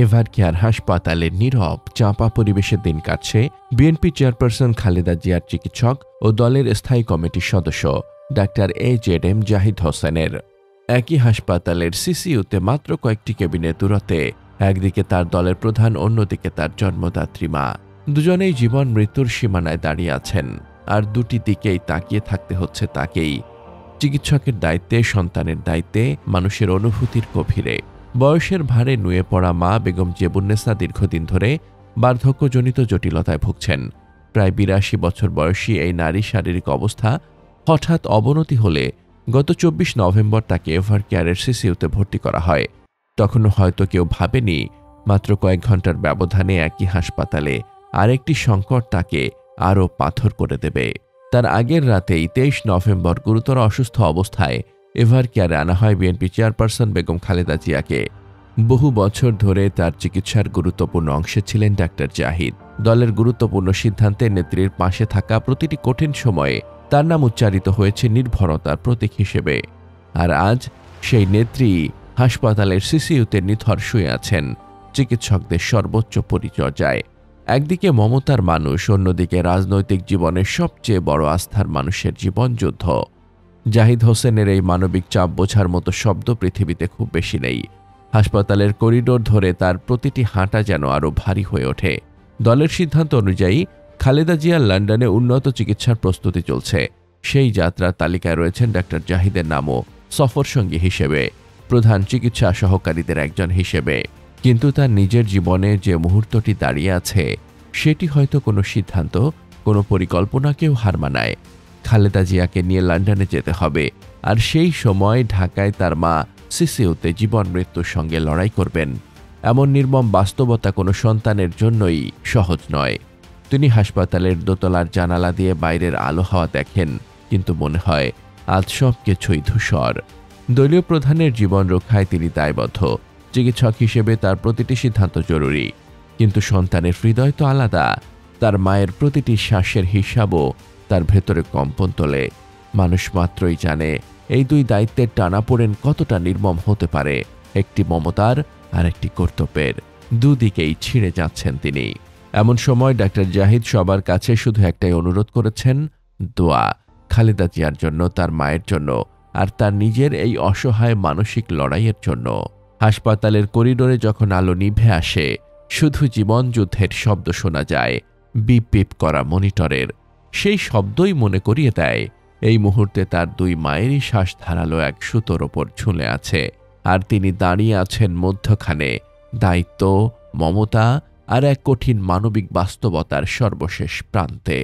Ever care হাসপাতালে নীরব চাপা পরিবেশে দিন কাটছে বিএনপি চেয়ারপারসন খালেদা জিয়ার চিকিৎসক ও দলের স্থায়ী কমিটির সদস্য ডাক্তার AJM জাহিদ হোসেনের। একই হাসপাতালের সিসিইউতে মাত্র কয়েকটি কেবিনের দূরত্বে একদিকে তার দলের প্রধান, অন্যদিকে তার জন্মদাত্রী মা। দুজনেই জীবন মৃত্যুর সীমানায় দাঁড়িয়ে আছেন, আর দুটি দিকেই তাকিয়ে থাকতে হচ্ছে তাকেই। চিকিৎসকের দায়িত্বে, সন্তানের দায়িত্বে, মানুষের অনুভূতির গভীরে। বয়সের ভারে নুয়ে পড়া মা বেগম জেবুন্নেসা দীর্ঘদিন ধরে বার্ধক্যজনিত জটিলতায় ভুগছেন। প্রায় ৮২ বছর বয়সী এই নারীর শারীরিক অবস্থা হঠাৎ অবনতি হলে গত ২৪ নভেম্বর তাকে এভার কেয়ারের সিসিইউতে ভর্তি করা হয়। তখনও হয়তো কেউ ভাবেনি মাত্র কয়েক ঘন্টার ব্যবধানে একই হাসপাতালে আরেকটি সংকট তাকে আরও পাথর করে দেবে। তার আগের রাতেই ২৩ নভেম্বর গুরুতর অসুস্থ অবস্থায় এভার কেয়ারে আনা হয় বিএনপি চেয়ারপারসন বেগম খালেদা জিয়াকে। বহু বছর ধরে তার চিকিৎসার গুরুত্বপূর্ণ অংশে ছিলেন ডাক্তার জাহিদ। দলের গুরুত্বপূর্ণ সিদ্ধান্তে নেত্রীর পাশে থাকা প্রতিটি কঠিন সময়ে তার নাম উচ্চারিত হয়েছে নির্ভরতার প্রতীক হিসেবে। আর আজ সেই নেত্রী হাসপাতালের সিসিইউতে নিথর শুয়ে আছেন চিকিৎসকদের সর্বোচ্চ পরিচর্যায়। একদিকে মমতার মানুষ, অন্যদিকে রাজনৈতিক জীবনের সবচেয়ে বড় আস্থার মানুষের জীবনযুদ্ধ। জাহিদ হোসেনের এই মানবিক চাপ বোঝার মতো শব্দ পৃথিবীতে খুব বেশি নেই। হাসপাতালের করিডোর ধরে তার প্রতিটি হাঁটা যেন আরও ভারী হয়ে ওঠে। দলের সিদ্ধান্ত অনুযায়ী খালেদা জিয়ার লন্ডনে উন্নত চিকিৎসার প্রস্তুতি চলছে। সেই যাত্রার তালিকায় রয়েছেন ডাক্তার জাহিদের নামও সফরসঙ্গী হিসেবে, প্রধান চিকিৎসা সহকারীদের একজন হিসেবে। কিন্তু তার নিজের জীবনে যে মুহূর্তটি দাঁড়িয়ে আছে, সেটি হয়তো কোনো সিদ্ধান্ত, কোনো পরিকল্পনাকেও হার মানায়। খালেদা জিয়াকে নিয়ে লন্ডনে যেতে হবে, আর সেই সময় ঢাকায় তার মা সিসিইউতে জীবন মৃত্যুর সঙ্গে লড়াই করবেন। এমন নির্মম বাস্তবতা কোনো সন্তানের জন্যই সহজ নয়। তিনি হাসপাতালের দোতলার জানালা দিয়ে বাইরের আলো হাওয়া দেখেন, কিন্তু মনে হয় আজ সব কিছুই ধূসর। দলীয় প্রধানের জীবন রক্ষায় তিনি দায়বদ্ধ। চিকিৎসক হিসেবে তার প্রতিটি সিদ্ধান্ত জরুরি, কিন্তু সন্তানের হৃদয় তো আলাদা। তার মায়ের প্রতিটি শ্বাসের হিসাবও তার ভেতরে কম্পন তোলে। মানুষ মাত্রই জানে এই দুই দায়িত্বের টানাপোড়েন কতটা নির্মম হতে পারে। একটি মমতার আর একটি কর্তব্যের, দুদিকেই ছিঁড়ে যাচ্ছেন তিনি। এমন সময় ডাক্তার জাহিদ সবার কাছে শুধু একটাই অনুরোধ করেছেন, দোয়া। খালেদা জিয়ার জন্য, তার মায়ের জন্য, আর তার নিজের এই অসহায় মানসিক লড়াইয়ের জন্য। হাসপাতালের করিডোরে যখন আলো নিভে আসে, শুধু জীবন যুদ্ধের শব্দ শোনা যায়, বিপ বিপ করা মনিটরের। সেই শব্দই মনে করিয়ে দেয় এই মুহূর্তে তার দুই মায়েরই শ্বাস ধারালো এক সুতোর ওপর ঝুলে আছে, আর তিনি দাঁড়িয়ে আছেন মধ্যখানে, দায়িত্ব, মমতা আর এক কঠিন মানবিক বাস্তবতার সর্বশেষ প্রান্তে।